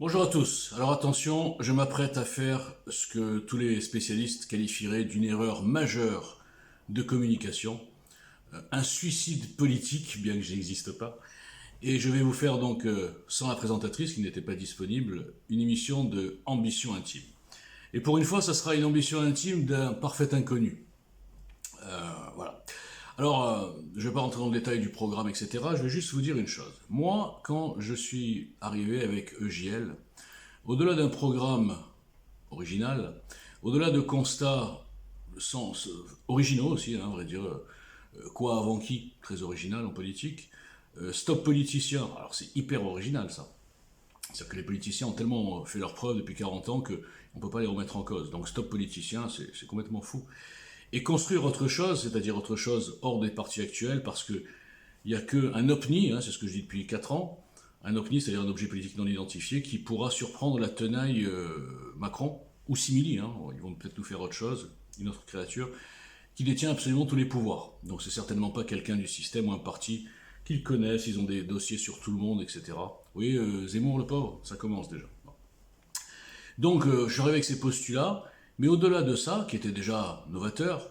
Bonjour à tous. Alors attention, je m'apprête à faire ce que tous les spécialistes qualifieraient d'une erreur majeure de communication, un suicide politique, bien que je n'existe pas. Et je vais vous faire donc, sans la présentatrice qui n'était pas disponible, une émission de ambition intime. Et pour une fois, ça sera une ambition intime d'un parfait inconnu. Voilà. Alors, je ne vais pas rentrer dans le détail du programme, etc. Je vais juste vous dire une chose. Moi, quand je suis arrivé avec EJL, au-delà d'un programme original, au-delà de constats originaux aussi, hein, à vrai dire, quoi avant qui, très original en politique, stop politiciens, alors c'est hyper original ça. C'est-à-dire que les politiciens ont tellement fait leurs preuves depuis 40 ans qu'on ne peut pas les remettre en cause. Donc stop politiciens, c'est complètement fou. Et construire autre chose, c'est-à-dire autre chose hors des partis actuels, parce qu'il n'y a qu'un OPNI, hein, c'est ce que je dis depuis 4 ans, un OPNI, c'est-à-dire un objet politique non identifié, qui pourra surprendre la tenaille Macron, ou simili, hein, ils vont peut-être nous faire autre chose, une autre créature, qui détient absolument tous les pouvoirs. Donc c'est certainement pas quelqu'un du système ou un parti qu'ils connaissent, ils ont des dossiers sur tout le monde, etc. Oui, Zemmour le pauvre, ça commence déjà. Donc je suis arrivé avec ces postulats, mais au-delà de ça, qui était déjà novateur,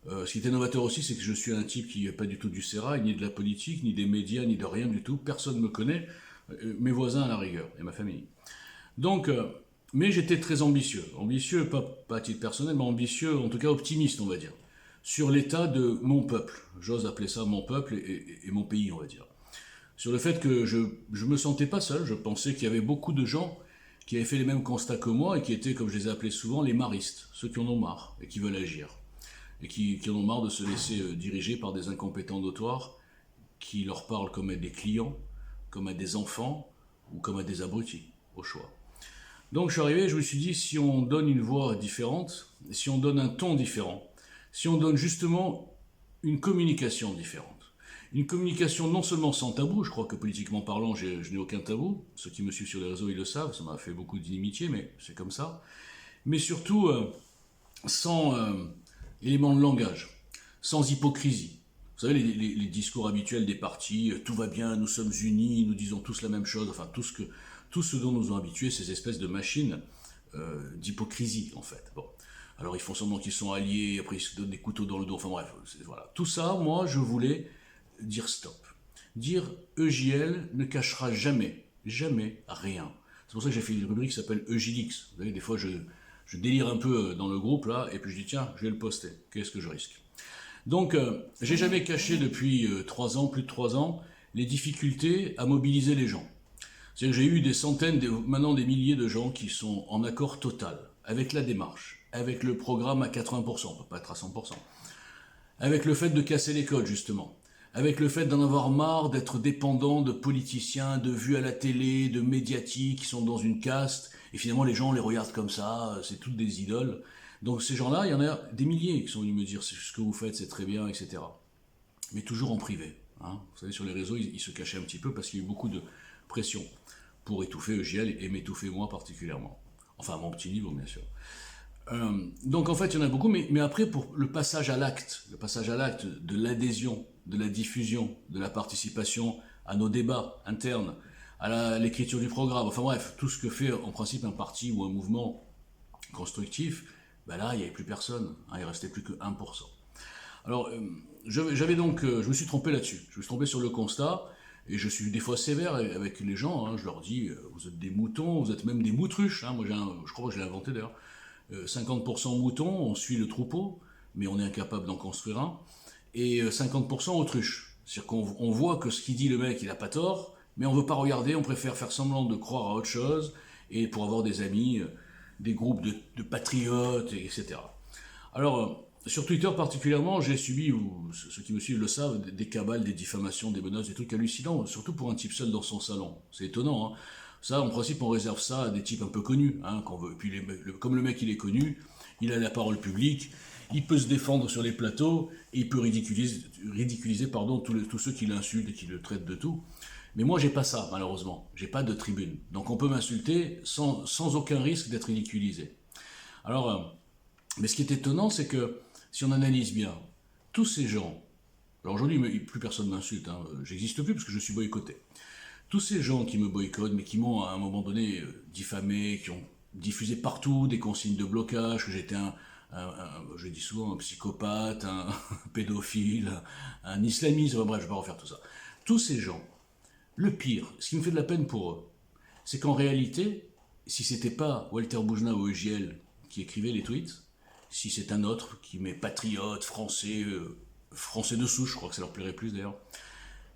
ce qui était novateur aussi, c'est que je suis un type qui n'est pas du tout du sérail, ni de la politique, ni des médias, ni de rien du tout. Personne ne me connaît, mes voisins à la rigueur, et ma famille. Donc, mais j'étais très ambitieux. Ambitieux, pas à titre personnel, mais ambitieux, en tout cas optimiste, on va dire. Sur l'état de mon peuple. J'ose appeler ça mon peuple et mon pays, on va dire. Sur le fait que je ne me sentais pas seul, je pensais qu'il y avait beaucoup de gens qui avaient fait les mêmes constats que moi et qui étaient, comme je les ai appelés souvent, les maristes, ceux qui en ont marre et qui veulent agir et qui en ont marre de se laisser diriger par des incompétents notoires qui leur parlent comme à des clients, comme à des enfants ou comme à des abrutis, au choix. Donc je suis arrivé et je me suis dit, si on donne une voix différente, si on donne un ton différent, si on donne justement une communication différente, une communication non seulement sans tabou, je crois que politiquement parlant, je n'ai aucun tabou, ceux qui me suivent sur les réseaux, ils le savent, ça m'a fait beaucoup d'inimitié, mais c'est comme ça, mais surtout sans éléments de langage, sans hypocrisie. Vous savez, les discours habituels des partis, tout va bien, nous sommes unis, nous disons tous la même chose, enfin tout ce dont nous ont habitués ces espèces de machines d'hypocrisie, en fait. Bon. Alors ils font semblant qu'ils sont alliés, après ils se donnent des couteaux dans le dos, enfin bref, voilà. Tout ça, moi, je voulais dire stop. Dire EJL ne cachera jamais, jamais rien. C'est pour ça que j'ai fait une rubrique qui s'appelle EJLix. Vous savez, des fois, je délire un peu dans le groupe, là, et puis je dis, tiens, je vais le poster. Qu'est-ce que je risque? Donc, j'ai jamais caché depuis 3 ans, plus de 3 ans, les difficultés à mobiliser les gens. C'est-à-dire que j'ai eu des centaines, maintenant des milliers de gens qui sont en accord total avec la démarche, avec le programme à 80%, on ne peut pas être à 100%, avec le fait de casser les codes, justement, avec le fait d'en avoir marre d'être dépendant de politiciens, de vues à la télé, de médiatiques qui sont dans une caste, et finalement les gens les regardent comme ça, c'est toutes des idoles. Donc ces gens-là, il y en a des milliers qui sont venus me dire ce que vous faites, c'est très bien, etc. Mais toujours en privé. Hein. Vous savez, sur les réseaux, ils se cachaient un petit peu parce qu'il y a eu beaucoup de pression pour étouffer EGL et m'étouffer moi particulièrement. Enfin, à mon petit niveau, bien sûr. Donc en fait, il y en a beaucoup, mais après, pour le passage à l'acte de l'adhésion, de la diffusion, de la participation à nos débats internes, à l'écriture du programme, enfin bref, tout ce que fait en principe un parti ou un mouvement constructif, ben là, il n'y avait plus personne, hein, il ne restait plus que 1%. Alors, j'avais donc, je me suis trompé là-dessus, je me suis trompé sur le constat, et je suis des fois sévère avec les gens, hein, je leur dis, vous êtes des moutons, vous êtes même des moutruches, hein, moi je crois que je l'ai inventé d'ailleurs, 50% moutons, on suit le troupeau, mais on est incapable d'en construire un, et 50% autruche. C'est-à-dire qu'on voit que ce qu'il dit le mec, il n'a pas tort, mais on ne veut pas regarder, on préfère faire semblant de croire à autre chose, et pour avoir des amis, des groupes de patriotes, etc. Alors, sur Twitter particulièrement, j'ai subi, ou ceux qui me suivent le savent, des cabales, des diffamations, des menaces, des trucs hallucinants, surtout pour un type seul dans son salon. C'est étonnant, hein. Ça, en principe, on réserve ça à des types un peu connus, hein, qu'on veut. Et puis, comme le mec, il est connu, il a la parole publique, il peut se défendre sur les plateaux, et il peut ridiculiser tous ceux qui l'insultent et qui le traitent de tout. Mais moi, j'ai pas ça, malheureusement. J'ai pas de tribune. Donc, on peut m'insulter sans aucun risque d'être ridiculisé. Alors, mais ce qui est étonnant, c'est que, si on analyse bien, tous ces gens, alors aujourd'hui, plus personne m'insulte, hein, j'existe plus parce que je suis boycotté. Tous ces gens qui me boycottent, mais qui m'ont à un moment donné diffamé, qui ont diffusé partout des consignes de blocage, que j'étais je dis souvent, un psychopathe, un pédophile, un islamiste, bref, je vais pas refaire tout ça. Tous ces gens, le pire, ce qui me fait de la peine pour eux, c'est qu'en réalité, si c'était pas Walter Boujna ou EGL qui écrivait les tweets, si c'est un autre qui met patriote, français, français de souche, je crois que ça leur plairait plus d'ailleurs,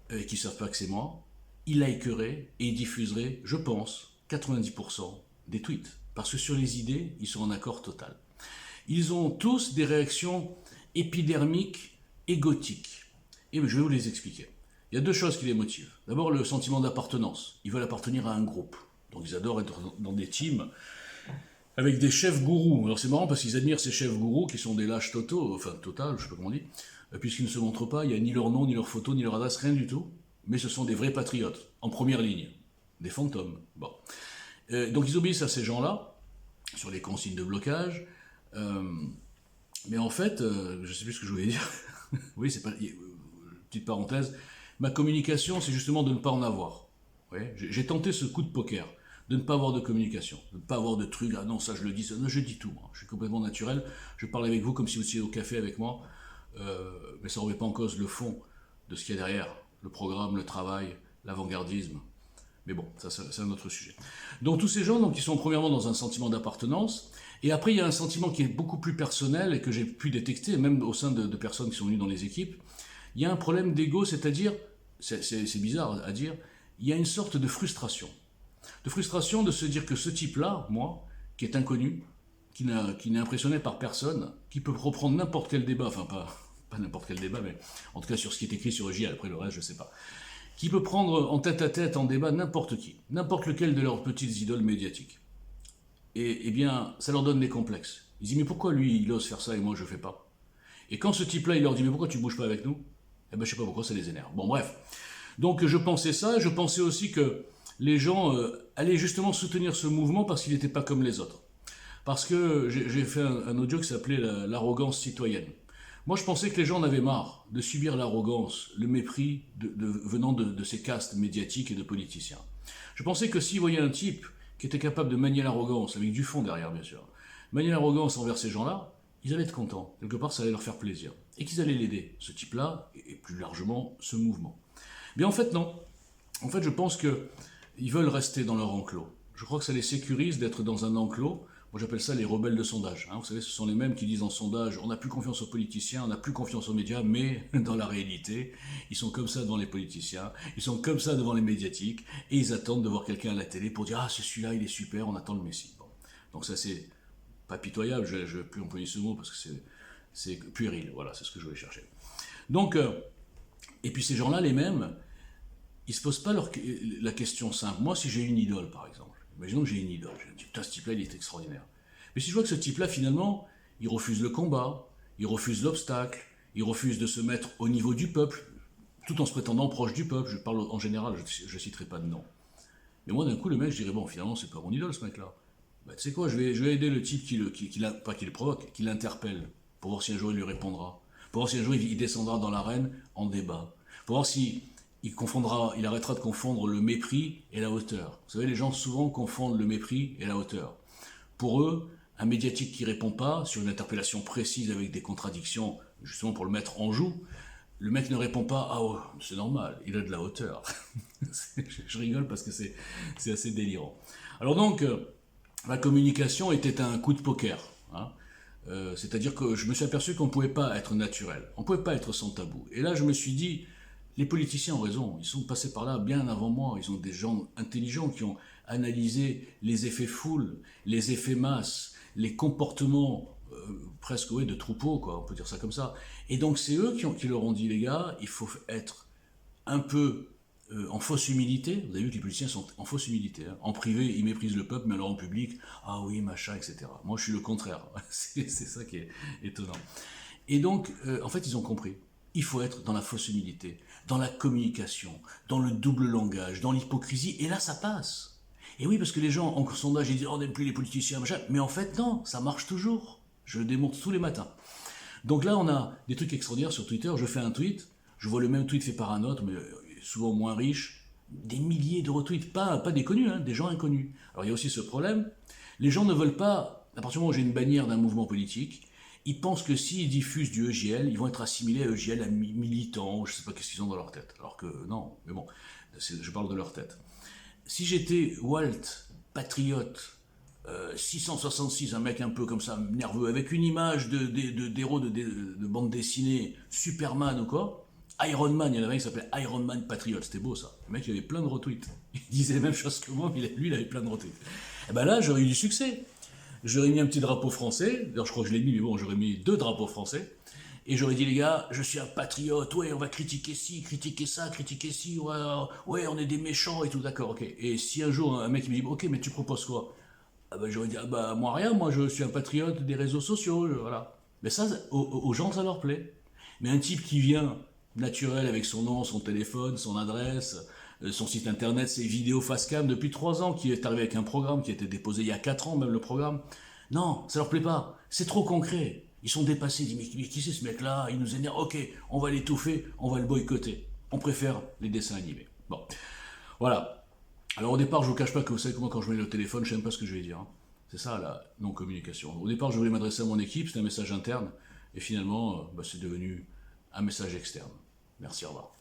et qui ne savent pas que c'est moi, il likerait et il diffuserait, je pense, 90% des tweets. Parce que sur les idées, ils sont en accord total. Ils ont tous des réactions épidermiques et gothiques. Et je vais vous les expliquer. Il y a deux choses qui les motivent. D'abord, le sentiment d'appartenance. Ils veulent appartenir à un groupe. Donc ils adorent être dans des teams avec des chefs gourous. Alors c'est marrant parce qu'ils admirent ces chefs gourous qui sont des lâches totaux, enfin total, je sais pas comment on dit, puisqu'ils ne se montrent pas, il n'y a ni leur nom, ni leur photo, ni leur adresse, rien du tout. Mais ce sont des vrais patriotes, en première ligne. Des fantômes. Bon. Donc ils obéissent à ces gens-là, sur les consignes de blocage. Mais en fait, je ne sais plus ce que je voulais dire. Oui, c'est pas... Petite parenthèse. Ma communication, c'est justement de ne pas en avoir. Ouais, j'ai tenté ce coup de poker, de ne pas avoir de communication, de ne pas avoir de trucs, ah non, ça je le dis, ça, non, je dis tout, moi. Je suis complètement naturel, je parle avec vous comme si vous étiez au café avec moi, mais ça ne remet pas en cause le fond de ce qu'il y a derrière, le programme, le travail, l'avant-gardisme. Mais bon, ça c'est un autre sujet. Donc tous ces gens donc, qui sont premièrement dans un sentiment d'appartenance, et après il y a un sentiment qui est beaucoup plus personnel et que j'ai pu détecter, même au sein de personnes qui sont venues dans les équipes, il y a un problème d'ego, c'est-à-dire, c'est bizarre à dire, il y a une sorte de frustration. De frustration de se dire que ce type-là, moi, qui est inconnu, qui n'est impressionné par personne, qui peut reprendre n'importe quel débat, enfin pas n'importe quel débat, mais en tout cas sur ce qui est écrit sur EJ, après le reste je ne sais pas, qui peut prendre en tête-à-tête, en débat, n'importe qui, n'importe lequel de leurs petites idoles médiatiques. Et bien, ça leur donne des complexes. Ils disent, mais pourquoi lui, il ose faire ça et moi je ne fais pas? Et quand ce type-là, il leur dit, mais pourquoi tu ne bouges pas avec nous? Eh ben je ne sais pas pourquoi, ça les énerve. Bon bref. Donc je pensais ça, je pensais aussi que les gens allaient justement soutenir ce mouvement parce qu'il n'était pas comme les autres. Parce que j'ai fait un audio qui s'appelait l'arrogance citoyenne. Moi je pensais que les gens en avaient marre de subir l'arrogance, le mépris venant de ces castes médiatiques et de politiciens. Je pensais que s'ils voyaient un type qui était capable de manier l'arrogance, avec du fond derrière bien sûr, manier l'arrogance envers ces gens-là, ils allaient être contents. Quelque part ça allait leur faire plaisir. Et qu'ils allaient l'aider, ce type-là, et plus largement ce mouvement. Mais en fait, non. En fait, je pense qu'ils veulent rester dans leur enclos. Je crois que ça les sécurise d'être dans un enclos. Moi, j'appelle ça les rebelles de sondage. Vous savez, ce sont les mêmes qui disent en sondage, on n'a plus confiance aux politiciens, on n'a plus confiance aux médias, mais dans la réalité, ils sont comme ça devant les politiciens, ils sont comme ça devant les médiatiques, et ils attendent de voir quelqu'un à la télé pour dire, ah, c'est celui-là, il est super, on attend le Messie. Bon. Donc ça, c'est pas pitoyable, je ne vais plus employer ce mot parce que c'est puéril, voilà, c'est ce que je voulais chercher. Donc, et puis ces gens-là, les mêmes, ils ne se posent pas la question simple. Moi, si j'ai une idole, par exemple, imaginons que j'ai une idole, je me dis, putain, ce type-là, il est extraordinaire. Mais si je vois que ce type-là, finalement, il refuse le combat, il refuse l'obstacle, il refuse de se mettre au niveau du peuple, tout en se prétendant proche du peuple, je parle en général, je ne citerai pas de nom. Mais moi, d'un coup, le mec, je dirais, bon, finalement, c'est pas mon idole, ce mec-là. Bah, tu sais quoi, je vais aider le type pas qui le provoque, qui l'interpelle, pour voir si un jour il lui répondra, pour voir si un jour il descendra dans l'arène en débat, pour voir si il arrêtera de confondre le mépris et la hauteur. Vous savez, les gens souvent confondent le mépris et la hauteur. Pour eux, un médiatique qui ne répond pas sur une interpellation précise avec des contradictions, justement pour le mettre en joue, le mec ne répond pas, ah oh, c'est normal, il a de la hauteur. Je rigole parce que c'est assez délirant. Alors donc, la communication était un coup de poker. C'est-à-dire que je me suis aperçu qu'on ne pouvait pas être naturel, on ne pouvait pas être sans tabou. Et là, je me suis dit, les politiciens ont raison, ils sont passés par là bien avant moi, ils sont des gens intelligents qui ont analysé les effets foule, les effets masse, les comportements presque de troupeaux, quoi, on peut dire ça comme ça. Et donc c'est eux qui leur ont dit, les gars, il faut être un peu en fausse humilité. Vous avez vu que les politiciens sont en fausse humilité. En privé, ils méprisent le peuple, mais alors en public, ah oui, machin, etc. Moi, je suis le contraire. C'est ça qui est étonnant. Et donc, en fait, ils ont compris. Il faut être dans la fausse humilité, dans la communication, dans le double langage, dans l'hypocrisie, et là, ça passe. Et oui, parce que les gens, en sondage, ils disent « on n'aime plus les politiciens, machin », mais en fait, non, ça marche toujours. Je le démontre tous les matins. Donc là, on a des trucs extraordinaires sur Twitter. Je fais un tweet, je vois le même tweet fait par un autre, mais souvent moins riche, des milliers de retweets, pas des connus, hein, des gens inconnus. Alors il y a aussi ce problème, les gens ne veulent pas, à partir du moment où j'ai une bannière d'un mouvement politique, ils pensent que s'ils diffusent du EJL, ils vont être assimilés à EJL, à militants, ou je sais pas qu'est-ce qu'ils ont dans leur tête. Alors que non, mais bon, je parle de leur tête. Si j'étais Walt, patriote, 666, un mec un peu comme ça, nerveux, avec une image d'héros de bande dessinée, Superman ou quoi, Iron Man, il y en avait un qui s'appelait Iron Man Patriot, c'était beau ça. Le mec il avait plein de retweets. Il disait la même chose que moi, mais lui il avait plein de retweets. Et ben là j'aurais eu du succès. J'aurais mis un petit drapeau français, d'ailleurs je crois que je l'ai mis, mais bon, j'aurais mis 2 drapeaux français. Et j'aurais dit, les gars, je suis un patriote, ouais, on va critiquer ci, critiquer ça, critiquer ci, ouais, on est des méchants et tout, d'accord, ok. Et si un jour un mec me dit, ok, mais tu proposes quoi? Ah bah, j'aurais dit, ah bah moi rien, moi je suis un patriote des réseaux sociaux, voilà. Mais ça, aux gens, ça leur plaît. Mais un type qui vient naturel avec son nom, son téléphone, son adresse, son site internet, ses vidéos face cam depuis 3 ans, qui est arrivé avec un programme qui a été déposé il y a 4 ans, même le programme, non, ça leur plaît pas. C'est trop concret. Ils sont dépassés. Ils disent, mais qui c'est ce mec-là? Il nous énerve. Ok, on va l'étouffer, on va le boycotter. On préfère les dessins animés. Bon, voilà. Alors au départ, je vous cache pas que vous savez que moi, quand je mets le téléphone, je sais même pas ce que je vais dire, hein. C'est ça la non-communication. Au départ, je voulais m'adresser à mon équipe, c'était un message interne, et finalement, c'est devenu un message externe. Merci, au revoir.